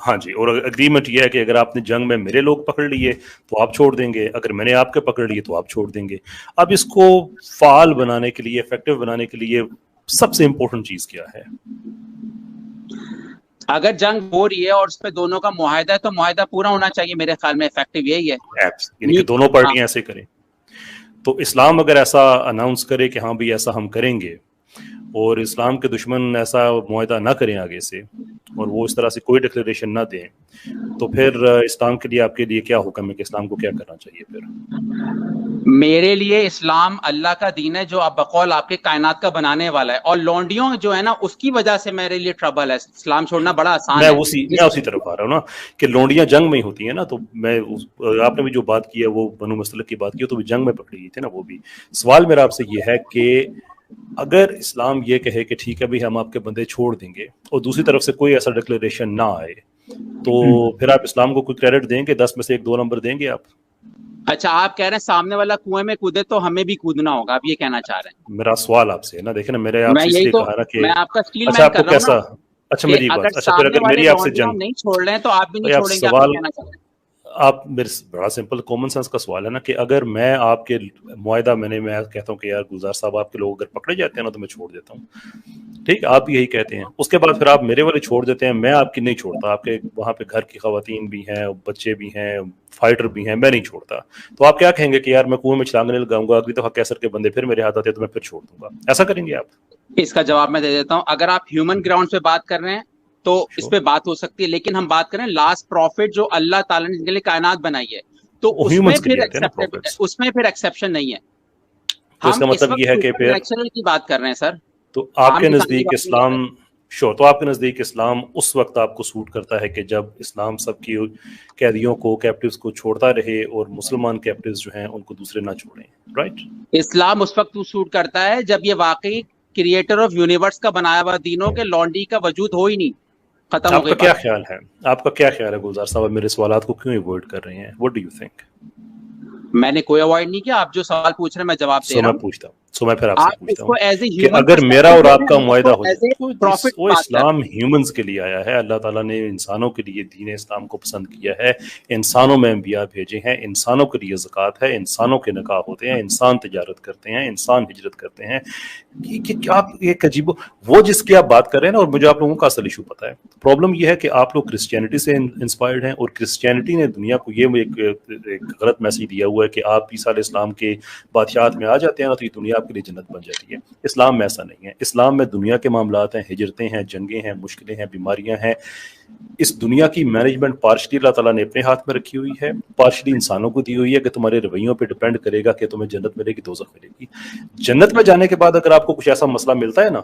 Speaker 5: ہاں جی, اور اگریمنٹ یہ ہے کہ اگر آپ نے جنگ میں میرے لوگ پکڑ لیے تو آپ چھوڑ دیں گے, اگر میں نے آپ کے پکڑ لیے تو آپ چھوڑ دیں گے. اب اس کو فعال بنانے کے لیے, افیکٹو بنانے کے لیے سب سے امپورٹنٹ چیز کیا ہے؟
Speaker 2: اگر جنگ ہو رہی ہے اور اس پہ دونوں کا معاہدہ ہے تو معاہدہ پورا ہونا چاہیے. میرے خیال میں افیکٹو یہی ہے,
Speaker 5: یعنی کہ دونوں پارٹیاں ایسے کریں. تو اسلام اگر ایسا اناؤنس کرے کہ ہاں بھائی ایسا ہم کریں گے, اور اسلام کے دشمن ایسا معاہدہ نہ کریں آگے سے, اور وہ اس طرح سے کوئی ڈکلیریشن نہ دیں, تو پھر اسلام کے لیے آپ کے لیے کیا حکم ہے کہ اسلام کو کیا کرنا چاہیے پھر؟
Speaker 2: میرے لیے اسلام اللہ کا دین ہے جو بقول آپ کے کائنات کا بنانے والا ہے, اور لونڈیوں جو ہے نا اس کی وجہ سے میرے لیے ٹربل ہے. اسلام چھوڑنا بڑا آسان ہے.
Speaker 5: میں اسی طرف آ رہا ہوں نا کہ لونڈیاں جنگ میں ہی ہوتی ہیں نا, تو میں آپ نے بھی جو بات کی ہے وہ بنو مستلق کی بات کی, تو بھی جنگ میں پکڑی گئی تھی نا وہ بھی. سوال میرا آپ سے یہ ہے کہ اگر اسلام یہ کہے کہ ٹھیک ہے بھائی ہم آپ کے بندے چھوڑ دیں گے, اور دوسری طرف سے کوئی ایسا ڈکلیریشن نہ آئے, تو پھر آپ اسلام کو کوئی کریڈٹ دیں گے, 10 میں سے 1-2 نمبر دیں گے آپ؟
Speaker 2: اچھا, آپ کہہ رہے ہیں سامنے والا کنویں میں کودے تو ہمیں بھی کودنا ہوگا, آپ یہ کہنا چاہ رہے ہیں؟
Speaker 5: میرا سوال آپ سے ہے نا, دیکھیں نا, میرے آپ سے اس لیے کہا نا کہ
Speaker 2: میں آپ کا اسٹیل
Speaker 5: اچھا
Speaker 2: مین
Speaker 5: آپ کو
Speaker 2: کر رہا
Speaker 5: کیسا,
Speaker 2: ہوں
Speaker 5: اچھا میری بات, اچھا پھر اگر میری آپ سے جنگ
Speaker 2: نہیں چھوڑ رہے ہیں تو آپ بھی نہیں چھوڑیں گے, آپ
Speaker 5: سوال
Speaker 2: کہنا چاہ رہے ہیں؟
Speaker 5: آپ میرے بڑا سمپل کامن سینس کا سوال ہے نا کہ اگر میں آپ کے معاہدہ میں کہتا ہوں کہ یار گلزار صاحب آپ کے لوگ اگر پکڑے جاتے ہیں نا تو میں چھوڑ دیتا ہوں, ٹھیک, آپ یہی کہتے ہیں, اس کے بعد پھر آپ میرے والے چھوڑ دیتے ہیں, میں آپ کی نہیں چھوڑتا, آپ کے وہاں پہ گھر کی خواتین بھی ہیں, بچے بھی ہیں, فائٹر بھی ہیں, میں نہیں چھوڑتا, تو آپ کیا کہیں گے کہ یار میں کنویں میں چھلانگ نہیں لگاؤں گا, اگلی دفعہ کیسر کے بندے پھر میرے ہاتھ آتے تو میں پھر چھوڑ دوں گا, ایسا کریں گے آپ؟
Speaker 2: اس کا جواب میں دے دیتا ہوں. اگر آپ ہیومن گراؤنڈ پہ بات کر رہے ہیں تو اس پہ بات ہو سکتی ہے, لیکن ہم بات کریں لاسٹ پروفٹ جو اللہ تعالیٰ نے جن کے لیے کائنات بنائی ہے, تو اس میں پھر ایکسیپشن نہیں ہے.
Speaker 5: تو اس کا مطلب یہ ہے کہ پھر
Speaker 2: نیچرل کی بات کر رہے ہیں سر,
Speaker 5: تو آپ کے نزدیک اسلام تو آپ کے نزدیک اسلام اس وقت آپ کو سوٹ کرتا ہے کہ جب اسلام سب کی قیدیوں کو کیپٹیوز کو چھوڑتا رہے اور مسلمان کیپٹیوز جو ہیں ان کو دوسرے نہ چھوڑیں, رائٹ؟
Speaker 2: اسلام اس وقت سوٹ کرتا ہے جب یہ واقعی کریٹر آف یونیورس کا بنایا ہوا دینوں کے لانڈی کا وجود ہو ہی نہیں, ختم ہو گئی.
Speaker 5: آپ کا کیا خیال ہے, آپ کا کیا خیال ہے گلزار صاحب, میرے سوالات کو کیوں ایوائڈ کر رہے ہیں؟ What do you think?
Speaker 2: میں نے کوئی اوائڈ نہیں کیا, آپ جو سوال پوچھ رہے ہیں میں جواب دے رہا ہوں.
Speaker 5: میں پوچھتا ہوں, میں پھر آپ سے پوچھتا ہوں
Speaker 2: کہ
Speaker 5: اگر میرا اور آپ کا معاہدہ ہو جائے, وہ اسلام ہیومنز کے لیے آیا ہے, اللہ تعالیٰ نے انسانوں کے لیے دین اسلام کو پسند کیا ہے, انسانوں میں انبیاء بھیجے ہیں, انسانوں کے لیے زکوٰۃ ہے, انسانوں کے نکاح ہوتے ہیں, انسان تجارت کرتے ہیں, انسان ہجرت کرتے ہیں. کیا ایک عجیب وہ جس کی آپ بات کر رہے ہیں نا, اور مجھے آپ لوگوں کا اصل ایشو پتا ہے. پرابلم یہ ہے کہ آپ لوگ کرسچینٹی سے انسپائرڈ ہیں, اور کرسچینٹی نے دنیا کو یہ ایک غلط میسج دیا ہوا ہے کہ آپ عیسیٰ علیہ السلام کے بادشاہت میں آ جاتے ہیں نا تو یہ دنیا آپ کے لیے جنت بن جاتی ہے. اسلام میں ایسا نہیں ہے. اسلام میں دنیا کے معاملات ہیں, ہجرتیں ہیں, جنگیں ہیں, مشکلیں ہیں, بیماریاں ہیں. اس دنیا کی مینجمنٹ پارشلی اللہ تعالیٰ نے اپنے ہاتھ میں رکھی ہوئی ہے, پارشلی انسانوں کو دی ہوئی ہے کہ تمہارے رویوں پہ ڈپینڈ کرے گا کہ تمہیں جنت ملے گی, دوزخ ملے گی. جنت میں جانے کے بعد اگر آپ کو کچھ ایسا مسئلہ ملتا ہے نا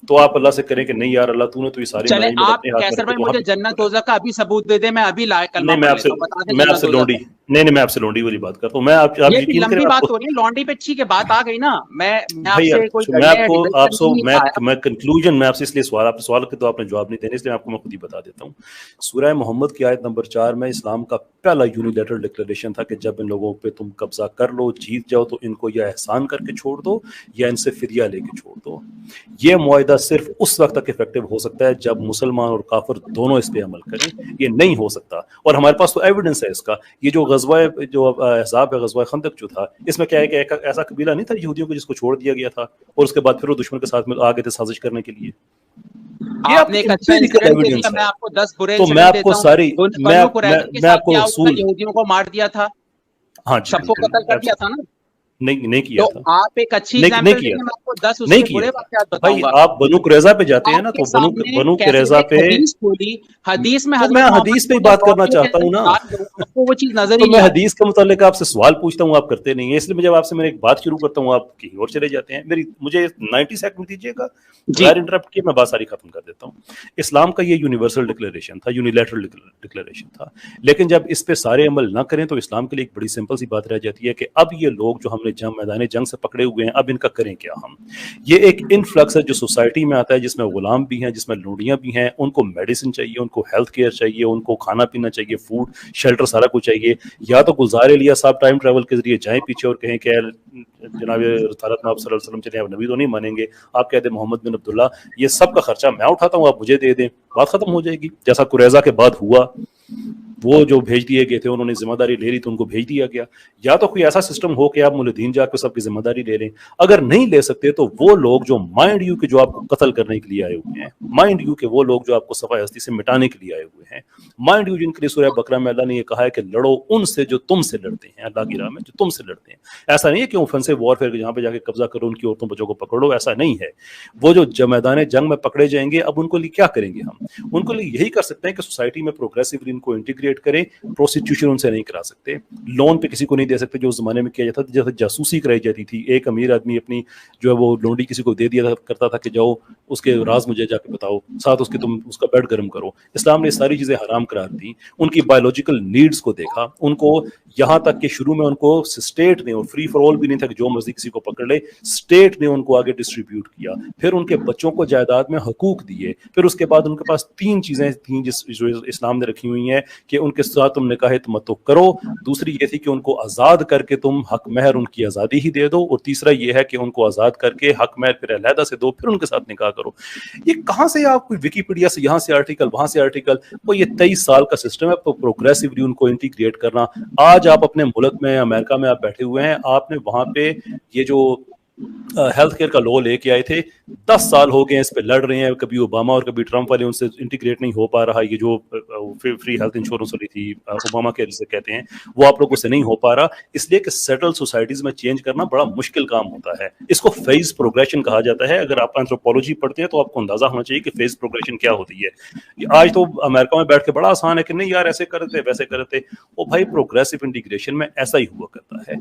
Speaker 5: تو آپ اللہ سے کریں کہ نہیں یار اللہ تو نے تو یہ ساری
Speaker 2: چلیں آپ کیسر بھائی مجھے جنت دوزخ کا ابھی ثبوت دے دیں, میں ابھی کلمہ
Speaker 5: میں آپ سے لونڈی میں آپ سے لونڈی والی بات کرتا ہوں. میں آپ یقین کریں
Speaker 2: بات ہو رہی ہے لونڈی پہ کی بات آ گئی نا, میں
Speaker 5: کنکلوژن میں آپ سے اس لیے سوال کے تو آپ نے جواب نہیں دینے, اس لیے آپ کو میں خود ہی بتا دیتا ہوں. سورہ محمد کی آیت نمبر 4 میں اسلام کا پہلا یونیلیٹرل ڈکلیریشن تھا کہ جب ان لوگوں پہ تم قبضہ کر لو, جیت جاؤ, تو ان کو یا احسان کر کے چھوڑ دو یا ان سے فدیہ لے کے چھوڑ دو. یہ معاہدہ صرف اس وقت تک افیکٹو ہو سکتا ہے جب مسلمان اور کافر دونوں اس پہ عمل کریں, یہ نہیں ہو سکتا. اور ہمارے پاس تو ایویڈنس ہے اس کا. یہ جو غزوہ جو احزاب ہے, غزوہ خندق جو تھا, اس میں کیا ہے کہ ایک ایسا قبیلہ نہیں تھا یہودیوں کو جس کو چھوڑ دیا گیا تھا اور اس کے بعد پھر وہ دشمن کے ساتھ میں آگے تھے سازش کرنے کے لیے. میں آپ کو ساری میں آپ کو اصول
Speaker 2: یہودیوں کو مار دیا تھا,
Speaker 5: ہاں
Speaker 2: سب کو قتل کر دیا تھا نا,
Speaker 5: نہیں کیا تھا.
Speaker 2: آپ ایک اچھی ایگزامپل دیں, میں آپ کو 10 اس سے برے واقعات بتاؤں گا.
Speaker 5: آپ بنو قریظہ پہ جاتے ہیں نا, تو بنو قریظہ پہ
Speaker 2: حدیث میں
Speaker 5: میں حدیث پہ بات کرنا چاہتا ہوں نا,
Speaker 2: وہ چیز نظر
Speaker 5: تو میں حدیث کے متعلق آپ سے سوال پوچھتا ہوں, آپ کرتے نہیں ہیں, اس لیے میں جب آپ سے میں ایک بات شروع کرتا ہوں آپ کہیں اور چلے جاتے ہیں. مجھے 90 سیکنڈ دیجیے گا, غیر انٹرپٹ کیے, میں بات ساری ختم کر دیتا ہوں. اسلام کا یہ یونیورسل ڈکلیریشن تھا, یونیلیٹرل ڈکلیریشن تھا, لیکن جب اس پہ سارے عمل نہ کریں تو اسلام کے لیے ایک بڑی سمپل سی بات رہ جاتی ہے کہ اب یہ لوگ جو ہم نے میدان جنگ سے پکڑے ہوئے ہیں, اب ان کا کریں کیا ہم. یہ ایک انفلکس ہے جو سوسائٹی میں آتا ہے, جس میں غلام بھی ہیں, جس میں لونڈیاں بھی ہیں. ان کو میڈیسن چاہیے, ان کو ہیلتھ کیئر چاہیے, ان کو کھانا پینا چاہیے, فوڈ شیلٹر سارا کچھ چاہیے. یا تو گلزار الیاس صاحب ٹائم ٹریول کے ذریعے جائیں پیچھے اور کہیں کہ جناب رسالت میں آپ صلی اللہ علیہ وسلم چلیں, آپ نبی تو نہیں مانیں گے, آپ کہہ دیں محمد بن عبداللہ, یہ سب کا خرچہ میں اٹھاتا ہوں, آپ مجھے دے دیں, بات ختم ہو جائے گی. جیسا قریظہ کے بعد ہوا, وہ جو بھیج دیے گئے تھے انہوں نے ذمہ داری لے لی تو ان کو بھیج دیا گیا. یا تو کوئی ایسا سسٹم ہو کہ آپ مولدین جا کے سب کی ذمہ داری لے لیں. اگر نہیں لے سکتے تو وہ لوگ جو مائنڈ یو کہ جو آپ کو قتل کرنے کے لیے آئے ہوئے ہیں, مائنڈ یو کہ وہ لوگ جو آپ کو صفحہ ہستی سے مٹانے کے لیے آئے ہوئے ہیں, مائنڈ یو جن کے لیے سورہ بقرہ میں اللہ نے یہ کہا ہے کہ لڑو ان سے جو تم سے لڑتے ہیں, اللہ کی راہ میں جو تم سے لڑتے ہیں. ایسا نہیں ہے کہ اوفنسو وارفیئر جہاں پہ جا کے قبضہ کرو, ان کی عورتوں بچوں کو پکڑو, ایسا نہیں ہے. وہ جو میدان جنگ میں پکڑے جائیں گے, اب ان کو لیے کیا کریں گے ہم؟ ان کو لیے یہی کر سکتے ہیں کہ سوسائٹی میں پروگریسولی ان کو انٹیگریٹ کریں. پروسٹیٹیوشن ان سے نہیں کرا سکتے, لون پہ کسی کو نہیں دے سکتے جو اس زمانے میں کیا جاتا تھا, جیسے جاسوسی کرائی جاتی تھی. ایک امیر آدمی اپنی جو ہے وہ لونڈی کسی کو دے دیا کرتا تھا کہ جاؤ اس کے راز مجھے جا کے بتاؤ, ساتھ اس کے تم اس کا بیڈ گرم کرو. اسلام نے ساری چیزیں حرام قرار دی. ان کی بایولوجیکل نیڈز کو دیکھا, ان کو یہاں تک کہ شروع میں ان کو اسٹیٹ نے, اور فری فار آل بھی نہیں تھا کہ جو مرضی کسی کو پکڑ لے, اسٹیٹ نے ان کو آگے ڈسٹریبیوٹ کیا. پھر ان کے بچوں کو جائیداد میں حقوق دیے. پھر اس کے بعد ان کے پاس 3 چیزیں تھیں جو اسلام نے رکھی ہوئی ہیں کہ ان کے ساتھ تم نکاح تمتع کرو. دوسری یہ تھی کہ ان کو آزاد کر کے تم حق مہر ان کی آزادی ہی دے دو, اور تیسرا یہ ہے کہ ان کو آزاد کر کے حق مہر پھر علیحدہ سے دو, پھر ان کے ساتھ نکاح کرو. یہ کہاں سے آپ کوئی ویکیپیڈیا سے یہاں سے آرٹیکل وہاں سے آرٹیکل, وہ یہ 23 سال کا سسٹم ہے پروگریسولی ان کو انٹیگریٹ کرنا. آج آپ اپنے ملک میں امریکہ میں آپ بیٹھے ہوئے ہیں, آپ نے وہاں پہ یہ جو ہیلتھ کیئر کا لا لے کے آئے تھے, 10 سال ہو گئے اس پہ لڑ رہے ہیں, کبھی اوباما اور کبھی ٹرمپ والے ان سے انٹیگریٹ نہیں ہو پا رہا. یہ جو فری ہیلتھ انشورنس والی تھی اوباما کے جسے کہتے ہیں, وہ آپ لوگوں سے نہیں ہو پا رہا, اس لیے کہ سیٹل سوسائٹیز میں چینج کرنا بڑا مشکل کام ہوتا ہے. اس کو فیز پروگریشن کہا جاتا ہے. اگر آپ اینتھروپولوجی پڑھتے ہیں تو آپ کو اندازہ ہونا چاہیے کہ فیز پروگریشن کیا ہوتی ہے. آج تو امریکہ میں بیٹھ کے بڑا آسان ہے کہ نہیں یار ایسے کرتے ویسے کرتے, وہ بھائی پروگریسو انٹیگریشن میں ایسا ہی ہوا کرتا ہے.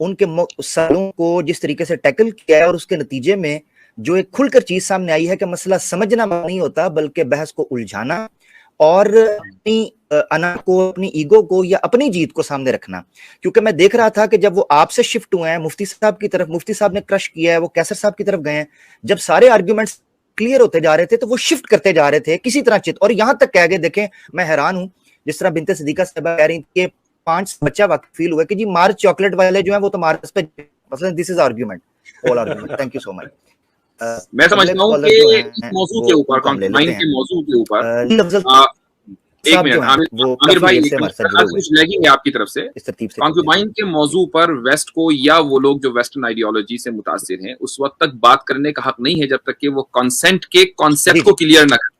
Speaker 3: ان کے سوالوں کو جس طریقے سے ٹیکل کیا ہے اور اس کے نتیجے میں جو ایک کھل کر چیز سامنے آئی ہے کہ مسئلہ سمجھنا نہیں ہوتا بلکہ بحث کو الجھانا اور اپنی انا کو، اپنی ایگو کو یا اپنی جیت کو سامنے رکھنا. کیونکہ میں دیکھ رہا تھا کہ جب وہ آپ سے شفٹ ہوئے ہیں مفتی صاحب کی طرف، مفتی صاحب نے کرش کیا ہے، وہ کیسر صاحب کی طرف گئے ہیں، جب سارے آرگیومنٹس کلیئر ہوتے جا رہے تھے تو وہ شفٹ کرتے جا رہے تھے کسی طرح اور یہاں تک کہہ گئے، دیکھیں میں حیران ہوں جس طرح بنت صدیقہ صاحبہ کہہ رہی تھی کہ 5 بچہ واقع فیل ہوا کہ جی مارچ چاکلیٹ والے جو ہیں وہ تو مارچ پہ مثلا this is argument all argument. Thank you so much.
Speaker 1: میں سمجھتا ہوں کہ اس موضوع کے اوپر، کنکلائن کے موضوع کے اوپر ایک منٹ عامر بھائی کچھ لیگنگ ہے آپ کی طرف سے. کنکلائن کے موضوع پر ویسٹ کو یا وہ لوگ جو ویسٹرن آئیڈیالوجی سے متاثر ہیں اس وقت تک بات کرنے کا حق نہیں ہے جب تک کہ وہ کنسنٹ کے کانسیپٹ کو کلیئر نہ کریں.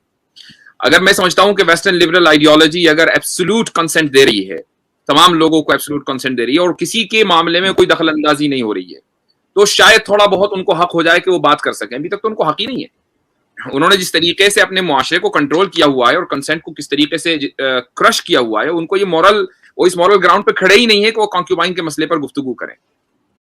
Speaker 1: اگر میں سمجھتا ہوں کہ ویسٹرن لبرل آئیڈیالوجی اگر ایبسولوٹ کنسنٹ دے رہی ہے، تمام لوگوں کو ایبسولوٹ کنسنٹ دے رہی ہے اور کسی کے معاملے میں کوئی دخل اندازی نہیں ہو رہی ہے، تو شاید تھوڑا بہت ان کو حق ہو جائے کہ وہ بات کر سکیں. ابھی تک تو ان کو حق ہی نہیں ہے. انہوں نے جس طریقے سے اپنے معاشرے کو کنٹرول کیا ہوا ہے اور کنسنٹ کو کس طریقے سے کرش کیا ہوا ہے، ان کو یہ مورل، وہ اس مورل گراؤنڈ پہ کھڑے ہی نہیں ہے کہ وہ کنکیوبائن کے مسئلے پر گفتگو کریں.